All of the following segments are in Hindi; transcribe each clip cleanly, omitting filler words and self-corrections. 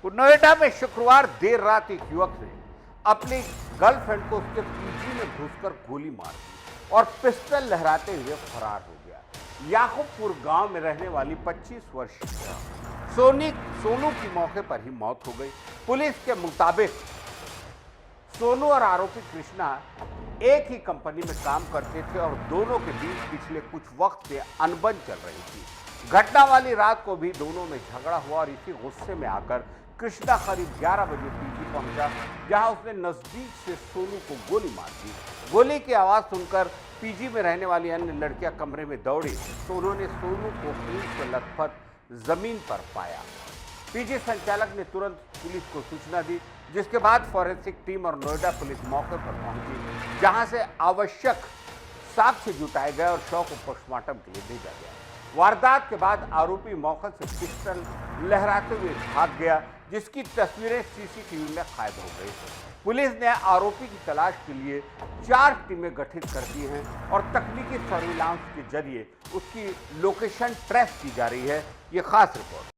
नोएडा में शुक्रवार देर रात एक युवक ने अपनी गर्लफ्रेंड को उसके पीजी में घुसकर गोली मार दी और पिस्टल लहराते हुए फरार हो गया। याकूबपुर गांव में रहने वाली 25 वर्षीय सोनू की मौके पर ही मौत हो गई। पुलिस के मुताबिक सोनू और आरोपी कृष्णा एक ही कंपनी में काम करते थे और दोनों के बीच पिछले कुछ वक्त से अनबन चल रही थी। घटना वाली रात को भी दोनों में झगड़ा हुआ और इसी गुस्से में आकर कृष्णा करीब 11 बजे पीजी पहुंचा, जहां उसने नजदीक से सोनू को गोली मार दी। गोली की आवाज सुनकर पीजी में रहने वाली अन्य लड़कियां कमरे में दौड़ी तो उन्होंने सोनू को खून से लथपथ जमीन पर पाया। पीजी संचालक ने तुरंत पुलिस को सूचना दी, जिसके बाद फॉरेंसिक टीम और नोएडा पुलिस मौके पर पहुंची, जहां से आवश्यक साक्ष्य जुटाए गए और शव को पोस्टमार्टम के लिए भेजा गया। वारदात के बाद आरोपी मौके से पिस्टल लहराते हुए भाग गया, जिसकी तस्वीरें सीसीटीवी में कैद हो गई। पुलिस ने आरोपी की तलाश के लिए 4 टीमें गठित कर दी हैं और तकनीकी सर्विलांस के जरिए उसकी लोकेशन ट्रेस की जा रही है। ये खास रिपोर्ट।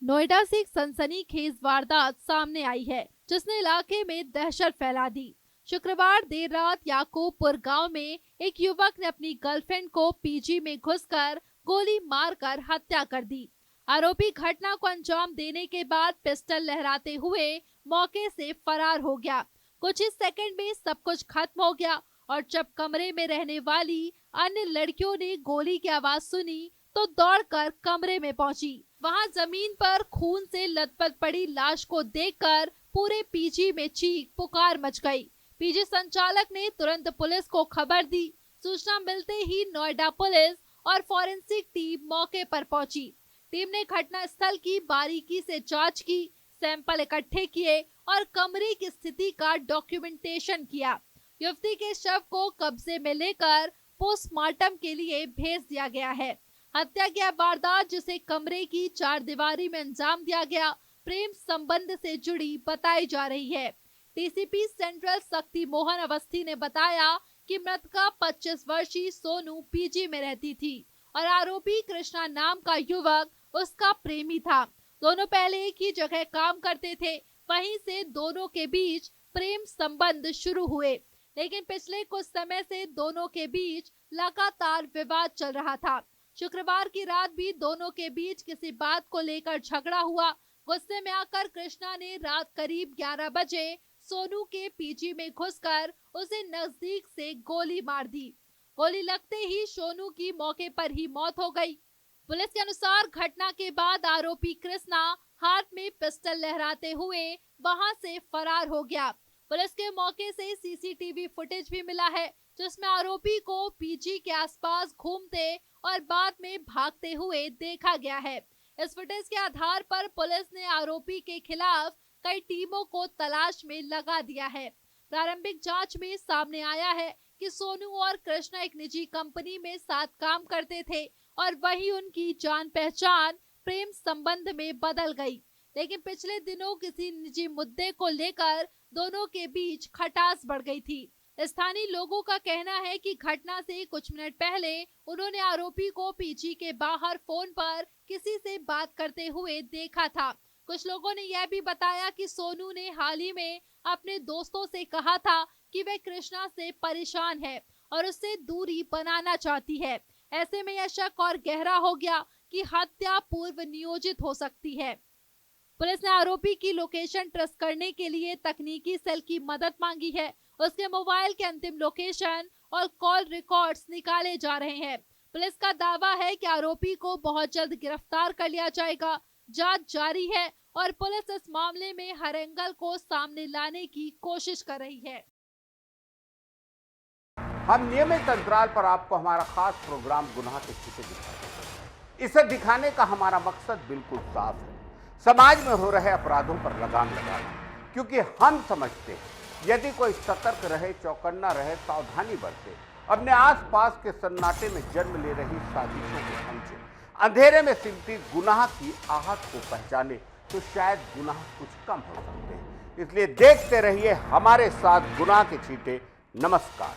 नोएडा से एक सनसनीखेज वारदात सामने आई है, जिसने इलाके में दहशत फैला दी। शुक्रवार देर रात याकूबपुर गांव में एक युवक ने अपनी गर्लफ्रेंड को पीजी में घुसकर गोली मारकर हत्या कर दी। आरोपी घटना को अंजाम देने के बाद पिस्टल लहराते हुए मौके से फरार हो गया। कुछ ही सेकंड में सब कुछ खत्म हो गया और जब कमरे में रहने वाली अन्य लड़कियों ने गोली की आवाज सुनी तो दौड़कर कमरे में पहुंची। वहां जमीन पर खून से लथपथ पड़ी लाश को देखकर पूरे पीजी में चीख पुकार मच गई। पीजी संचालक ने तुरंत पुलिस को खबर दी। सूचना मिलते ही नोएडा पुलिस और फॉरेंसिक टीम मौके पर पहुंची। टीम ने घटना स्थल की बारीकी से जांच की, सैंपल इकट्ठे किए और कमरे की स्थिति का डॉक्यूमेंटेशन किया। युवती के शव को कब्जे में लेकर पोस्टमार्टम के लिए भेज दिया गया है। हत्या की वारदात, जिसे कमरे की 4 दीवारी में अंजाम दिया गया, प्रेम संबंध से जुड़ी बताई जा रही है। डीसीपी सेंट्रल शक्ति मोहन अवस्थी ने बताया कि मृतका 25 वर्षीय सोनू पीजी में रहती थी और आरोपी कृष्णा नाम का युवक उसका प्रेमी था। दोनों पहले एक ही जगह काम करते थे। वहीं से दोनों के बीच प्रेम संबंध शुरू हुए, लेकिन पिछले कुछ समय से दोनों के बीच लगातार विवाद चल रहा था। शुक्रवार की रात भी दोनों के बीच किसी बात को लेकर झगड़ा हुआ। गुस्से में आकर कृष्णा ने रात करीब 11 बजे सोनू के पीजी में घुसकर उसे नजदीक से गोली मार दी। गोली लगते ही सोनू की मौके पर ही मौत हो गई। पुलिस के अनुसार घटना के बाद आरोपी कृष्णा हाथ में पिस्टल लहराते हुए वहां से फरार हो गया। पुलिस के मौके से सीसीटीवी फुटेज भी मिला है, जिसमें आरोपी को पीजी के आसपास घूमते और बाद में भागते हुए देखा गया है। इस फुटेज के आधार पर पुलिस ने आरोपी के खिलाफ कई टीमों को तलाश में लगा दिया है। प्रारंभिक जांच में सामने आया है कि सोनू और कृष्णा एक निजी कंपनी में साथ काम करते थे और वही उनकी जान पहचान प्रेम संबंध में बदल गई। लेकिन पिछले दिनों किसी निजी मुद्दे को लेकर दोनों के बीच खटास बढ़ गई थी। स्थानीय लोगों का कहना है कि घटना से कुछ मिनट पहले उन्होंने आरोपी को पीजी के बाहर फोन पर किसी से बात करते हुए देखा था। कुछ लोगों ने यह भी बताया कि सोनू ने हाल ही में अपने दोस्तों से कहा था कि वह कृष्णा से परेशान है और उससे दूरी बनाना चाहती है। ऐसे में यह शक और गहरा हो गया कि हत्या पूर्व नियोजित हो सकती है। पुलिस ने आरोपी की लोकेशन ट्रेस करने के लिए तकनीकी सेल की मदद मांगी है। उसके मोबाइल के अंतिम लोकेशन और कॉल रिकॉर्ड्स निकाले जा रहे हैं। पुलिस का दावा है कि आरोपी को बहुत जल्द गिरफ्तार कर लिया जाएगा। जांच जारी है और पुलिस इस मामले में हर एंगल को सामने लाने की कोशिश कर रही है। हम नियमित अंतराल पर आपको हमारा खास प्रोग्राम गुनाह के छींटे दिखाते हैं। इसे दिखाने का हमारा मकसद बिल्कुल साफ है, समाज में हो रहे अपराधों पर लगाम लगाना। क्योंकि हम समझते हैं यदि कोई सतर्क रहे, चौकन्ना रहे, सावधानी बरते, अपने आसपास के सन्नाटे में जन्म ले रही साजिशों को समझे, अंधेरे में सिमटी गुनाह की आहट को पहचाने, तो शायद गुनाह कुछ कम हो सकते हैं। इसलिए देखते रहिए हमारे साथ गुनाह के छींटे। नमस्कार।